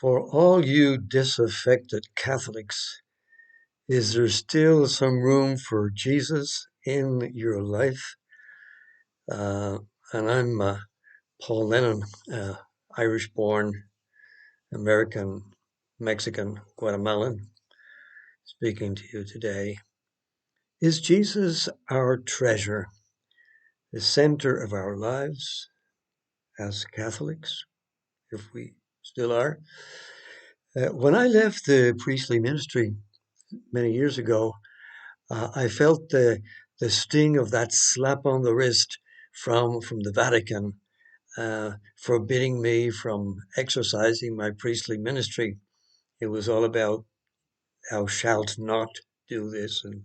For all you disaffected Catholics, is there still some room for Jesus in your life? Uh, and I'm Paul Lennon, Irish-born, American, Mexican, Guatemalan, speaking to you today. Is Jesus our treasure, the center of our lives as Catholics, if we still are? When I left the priestly ministry many years ago, I felt the sting of that slap on the wrist from the Vatican, forbidding me from exercising my priestly ministry. It was all about thou shalt not do this and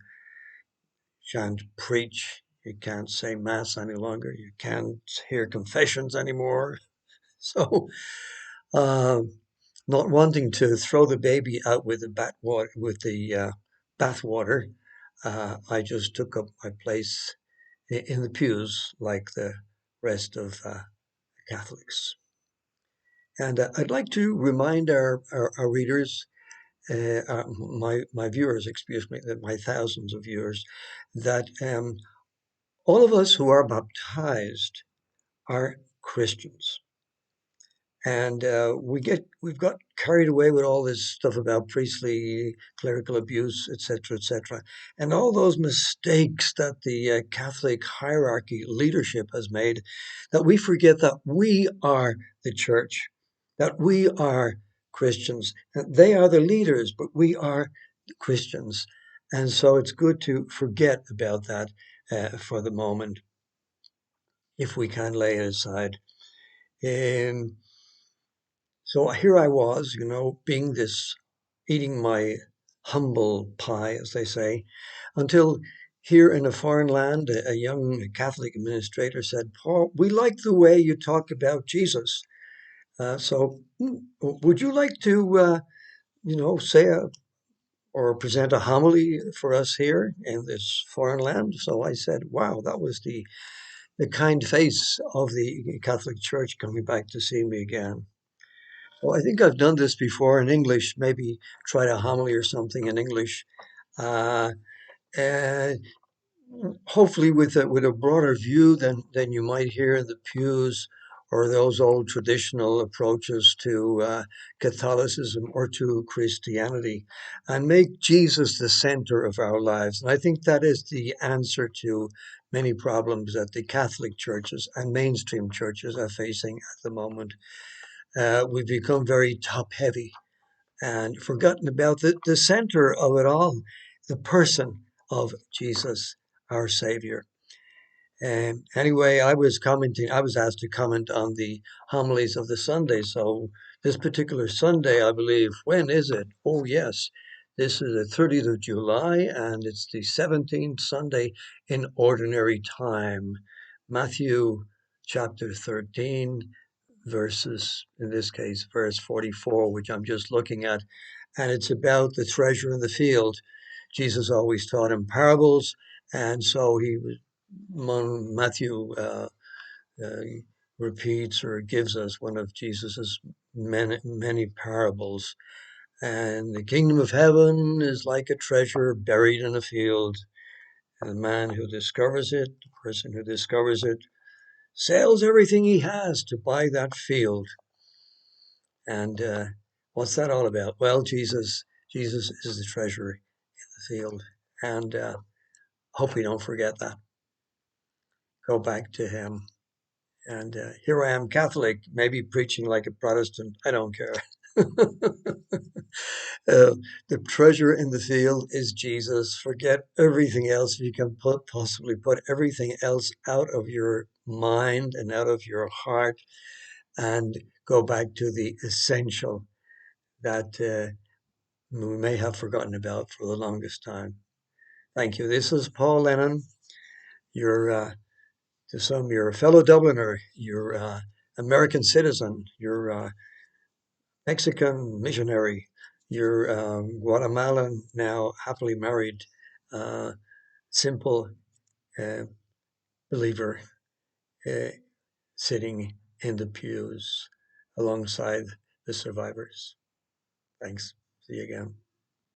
shan't preach. You can't say mass any longer. You can't hear confessions anymore. So, uh, not wanting to throw the baby out with the bathwater, I just took up my place in the pews like the rest of Catholics. And I'd like to remind our readers, my viewers, excuse me, my thousands of viewers, that all of us who are baptized are Christians. And we've got carried away with all this stuff about priestly, clerical abuse, etc., etc., and all those mistakes that the Catholic hierarchy leadership has made, that we forget that we are the church, that we are Christians. They are the leaders, but we are Christians, and so it's good to forget about that for the moment, if we can lay it aside. So here I was, being eating my humble pie, as they say, until here in a foreign land, a young Catholic administrator said, Paul, we like the way you talk about Jesus. Would you like to, say or present a homily for us here in this foreign land? So I said, wow, that was the kind face of the Catholic Church coming back to see me again. Well, I think I've done this before in English, maybe tried a homily or something in English. Uh, and hopefully with a broader view than you might hear in the pews or those old traditional approaches to Catholicism or to Christianity, and make Jesus the center of our lives. And I think that is the answer to many problems that the Catholic churches and mainstream churches are facing at the moment. We've become very top heavy and forgotten about the center of it all, the person of Jesus, our Savior. And anyway, I was asked to comment on the homilies of the Sunday. So this particular Sunday, I believe, when is it? Oh, yes. This is the 30th of July, and it's the 17th Sunday in Ordinary Time. Matthew chapter 13, verses, in this case, verse 44, which I'm just looking at. And it's about the treasure in the field. Jesus always taught in parables. And so Matthew repeats or gives us one of Jesus's many parables. And the kingdom of heaven is like a treasure buried in a field. And the man who discovers it, the person who discovers it, sells everything he has to buy that field. And what's that all about? Well, Jesus is the treasure in the field. And hope we don't forget that. Go back to him. And here I am, Catholic, maybe preaching like a Protestant. I don't care. The treasure in the field is Jesus. Forget everything else. If you can possibly put everything else out of your mind and out of your heart and go back to the essential that we may have forgotten about for the longest time. Thank you. This is Paul Lennon. You're to some, you're a fellow Dubliner, you're American citizen, you're Mexican missionary, you're Guatemalan now happily married, uh, simple uh, believer sitting in the pews alongside the survivors. Thanks. See you again.